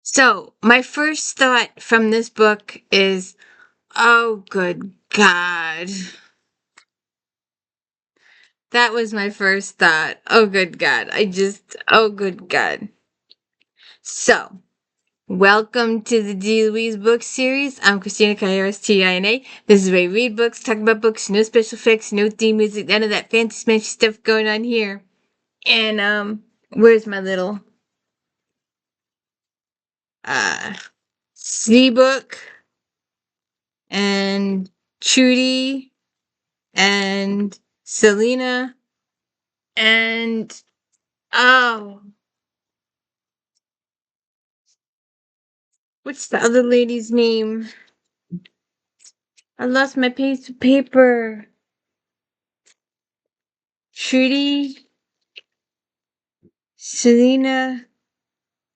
So, my first thought from this book is, oh, good God. That was my first thought. Oh, good God. Oh, good God. So, welcome to the D. Louise book series. I'm Christina Calleras, TINA. This is where we read books, talk about books, no special effects, no theme music, none of that fancy smashy stuff going on here. And, where's my little, uh, C book? And Trudy and Selena and oh, what's the other lady's name? I lost my piece of paper. Trudy, Selena,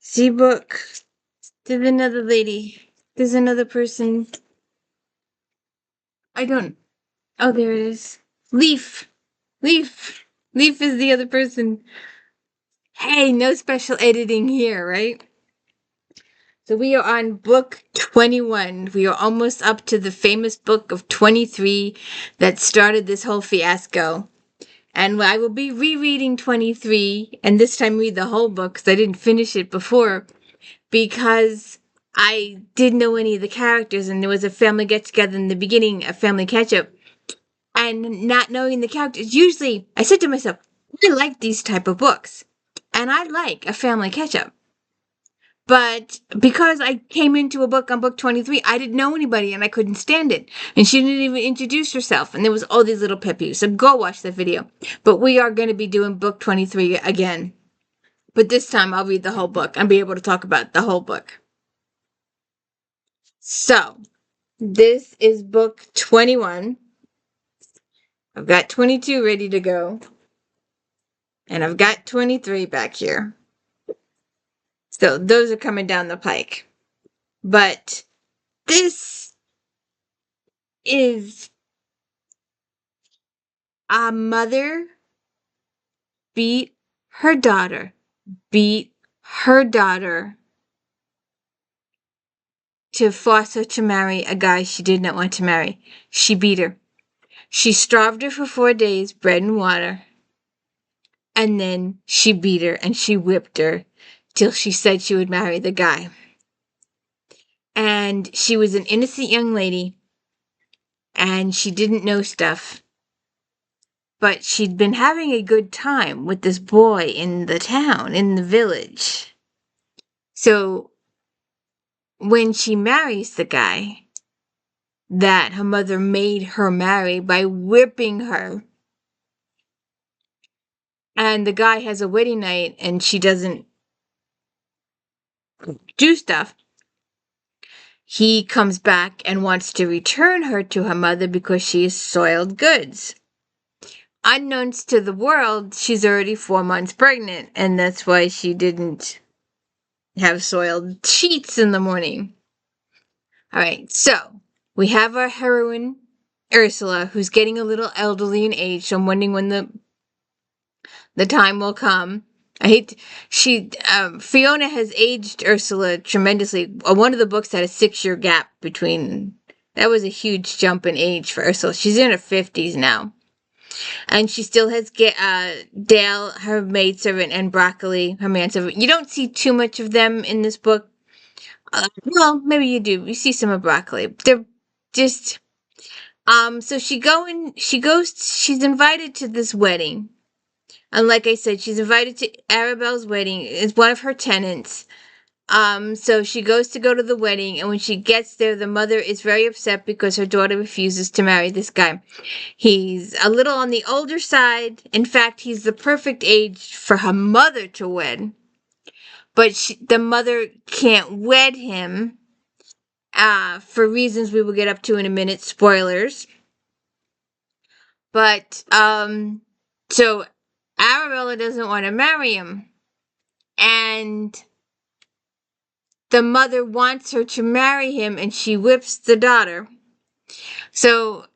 Z-Book. There's another lady. There's another person. I don't. Oh, there it is. Leaf. Leaf. Leaf is the other person. Hey, no special editing here, right? So we are on book 21. We are almost up to the famous book of 23 that started this whole fiasco. And I will be rereading 23 and this time read the whole book because I didn't finish it before because I didn't know any of the characters and there was a family get together in the beginning, a family catch up. And not knowing the characters, usually I said to myself, I like these type of books and I like a family catch up. But because I came into a book on book 23, I didn't know anybody and I couldn't stand it. And she didn't even introduce herself. And there was all these little pet peeves. So go watch that video. But we are going to be doing book 23 again. But this time I'll read the whole book and be able to talk about the whole book. So, this is book 21. I've got 22 ready to go. And I've got 23 back here. So, those are coming down the pike. But this is a mother beat her daughter to force her to marry a guy she did not want to marry. She beat her. She starved her for 4 days, bread and water. And then she beat her and she whipped her till she said she would marry the guy. And she was an innocent young lady and she didn't know stuff. But she'd been having a good time with this boy in the town, in the village. So when she marries the guy that her mother made her marry by whipping her, and the guy has a wedding night and she doesn't do stuff, he comes back and wants to return her to her mother because she is soiled goods. Unknowns to the world, she's already 4 months pregnant, and that's why she didn't have soiled sheets in the morning. All right, so we have our heroine, Ursula, who's getting a little elderly in age, so I'm wondering when the time will come. Fiona has aged Ursula tremendously. One of the books had a 6-year gap between. That was a huge jump in age for Ursula. She's in her 50s now. And she still has Dale, her maidservant, and Broccoli, her manservant. You don't see too much of them in this book. Well, maybe you do. You see some of Broccoli. They're just. So she's invited to this wedding. And like I said, she's invited to Arabelle's wedding. It's one of her tenants. So she goes to the wedding, and when she gets there, the mother is very upset because her daughter refuses to marry this guy. He's a little on the older side. In fact, he's the perfect age for her mother to wed. But the mother can't wed him, for reasons we will get up to in a minute. Spoilers. But, so Arabella doesn't want to marry him. And the mother wants her to marry him and she whips the daughter. So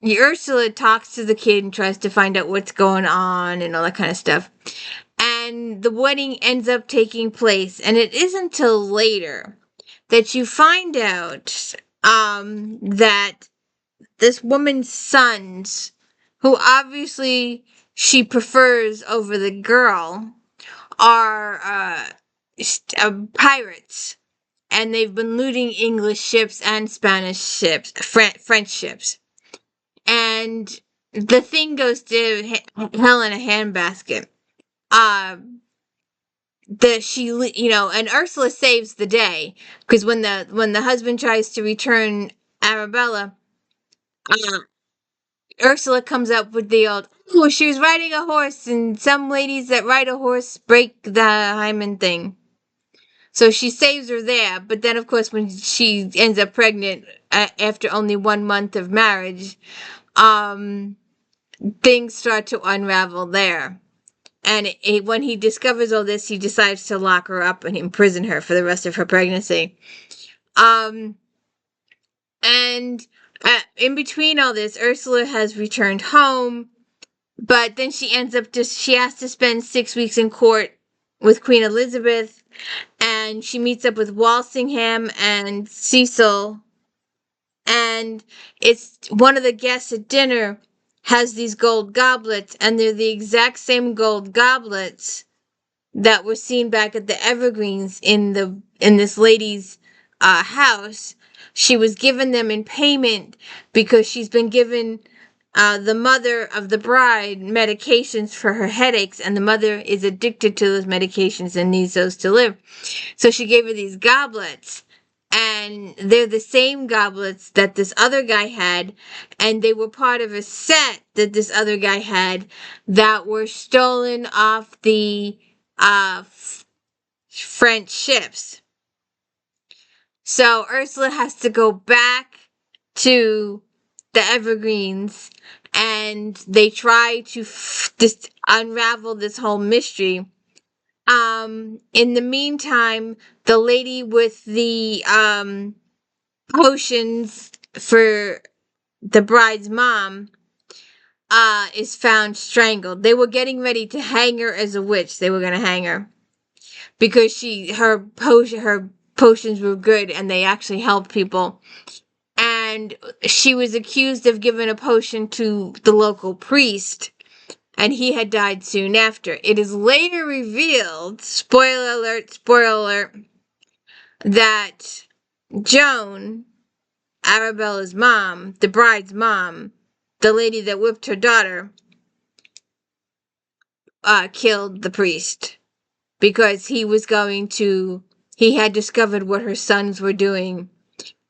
Ursula talks to the kid and tries to find out what's going on and all that kind of stuff. and the wedding ends up taking place. And it isn't till later that you find out that this woman's sons, who obviously she prefers over the girl, are pirates, and they've been looting English ships and Spanish ships, French ships, and the thing goes to hell in a handbasket. Uh, and Ursula saves the day, because when the husband tries to return Arabella, uh, Ursula comes up with the old, oh, she was riding a horse, and some ladies that ride a horse break the hymen thing. So she saves her there, but then, of course, when she ends up pregnant after only 1 month of marriage, um, things start to unravel there. And when he discovers all this, he decides to lock her up and imprison her for the rest of her pregnancy. Um, and in between all this, Ursula has returned home, but then she has to spend 6 weeks in court with Queen Elizabeth, and she meets up with Walsingham and Cecil, and it's one of the guests at dinner has these gold goblets, and they're the exact same gold goblets that were seen back at the Evergreens in this lady's house. She was given them in payment because she's been given the mother of the bride medications for her headaches, and the mother is addicted to those medications and needs those to live. So she gave her these goblets, and they're the same goblets that this other guy had, and they were part of a set that this other guy had that were stolen off the uh, French ships. So Ursula has to go back to the Evergreens, and they try to just unravel this whole mystery. In the meantime, the lady with the potions for the bride's mom is found strangled. They were getting ready to hang her as a witch. They were going to hang her because her potions were good and they actually helped people. And she was accused of giving a potion to the local priest, and he had died soon after. It is later revealed, spoiler alert, that Joan, Arabella's mom, the bride's mom, the lady that whipped her daughter, killed the priest because he had discovered what her sons were doing.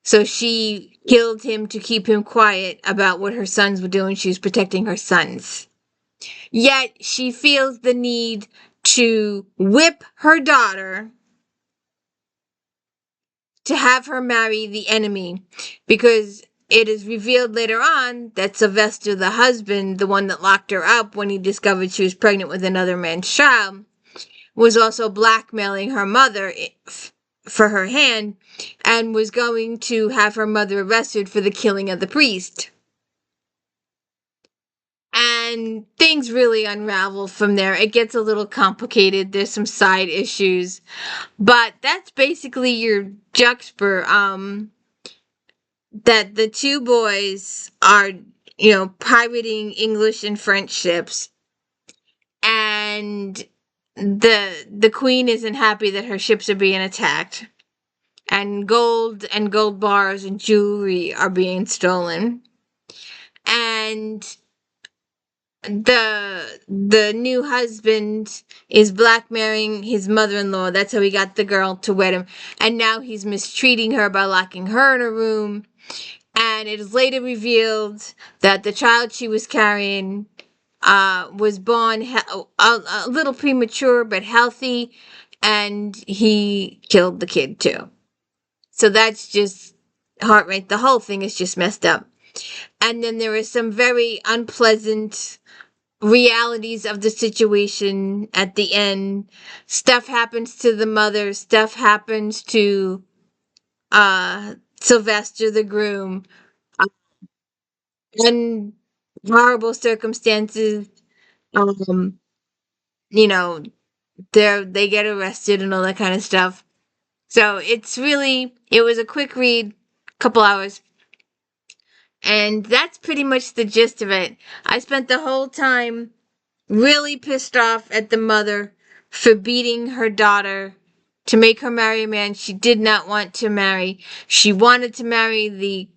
So she killed him to keep him quiet about what her sons were doing. She was protecting her sons. Yet she feels the need to whip her daughter to have her marry the enemy, because it is revealed later on that Sylvester, the husband, the one that locked her up when he discovered she was pregnant with another man's child, was also blackmailing her mother for her hand, and was going to have her mother arrested for the killing of the priest. And things really unravel from there. It gets a little complicated. There's some side issues. But that's basically your juxtapose. That the two boys are, pirating English and French ships. And the queen isn't happy that her ships are being attacked. And gold bars and jewelry are being stolen. And the new husband is blackmailing his mother-in-law. That's how he got the girl to wed him. And now he's mistreating her by locking her in a room. And it is later revealed that the child she was carrying was born a little premature but healthy, and he killed the kid too. So that's just heart-wrenching. The whole thing is just messed up. And then there is some very unpleasant realities of the situation at the end. Stuff happens to the mother. Stuff happens to Sylvester, the groom. And horrible circumstances. Um, you know, they get arrested and all that kind of stuff. So it was a quick read, couple hours. And that's pretty much the gist of it. I spent the whole time really pissed off at the mother for beating her daughter to make her marry a man she did not want to marry. She wanted to marry the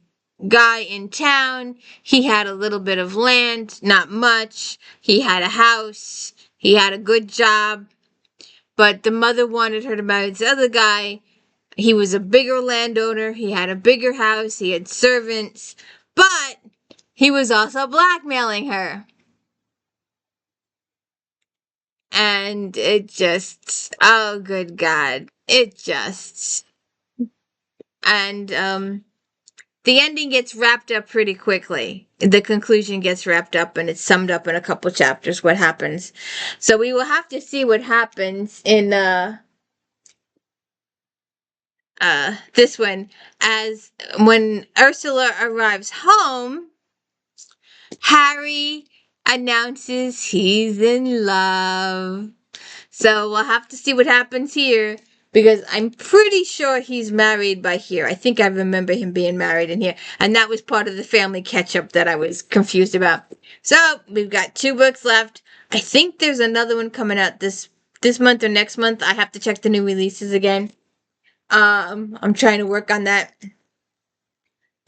guy in town. He had a little bit of land, not much. He had a house. He had a good job. But the mother wanted her to marry this other guy. He was a bigger landowner. He had a bigger house. He had servants. But he was also blackmailing her. And it just, oh, good God. It just, and, the ending gets wrapped up pretty quickly. The conclusion gets wrapped up and it's summed up in a couple chapters what happens. So we will have to see what happens in, this one, as when Ursula arrives home, Harry announces he's in love. So we'll have to see what happens here, because I'm pretty sure he's married by here. I think I remember him being married in here. And that was part of the family catch-up that I was confused about. So we've got 2 books left. I think there's another one coming out this month or next month. I have to check the new releases again. I'm trying to work on that.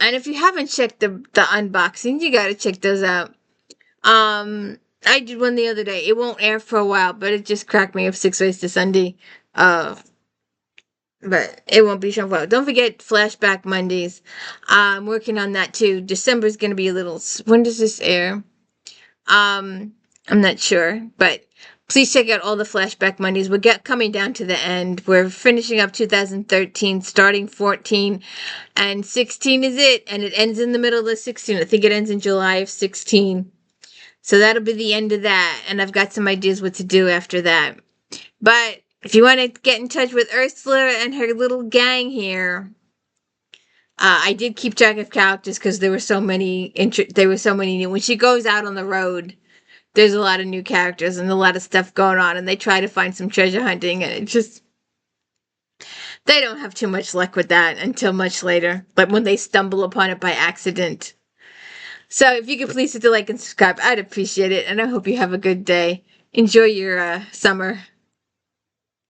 And if you haven't checked the unboxing, you gotta check those out. I did one the other day. It won't air for a while, but it just cracked me up 6 ways to Sunday. But it won't be shown for a while. Don't forget Flashback Mondays. I'm working on that too. December's gonna be a little. When does this air? I'm not sure, but please check out all the Flashback Mondays. We're coming down to the end. We're finishing up 2013, starting 14, and 16 is it, and it ends in the middle of 16. I think it ends in July of 16. So that'll be the end of that, and I've got some ideas what to do after that. But if you want to get in touch with Ursula and her little gang here, I did keep track of characters because there were so many. There were so many new. When she goes out on the road, there's a lot of new characters and a lot of stuff going on, and they try to find some treasure hunting, and it just, they don't have too much luck with that until much later, but when they stumble upon it by accident. So if you could please hit the like and subscribe, I'd appreciate it, and I hope you have a good day. Enjoy your summer.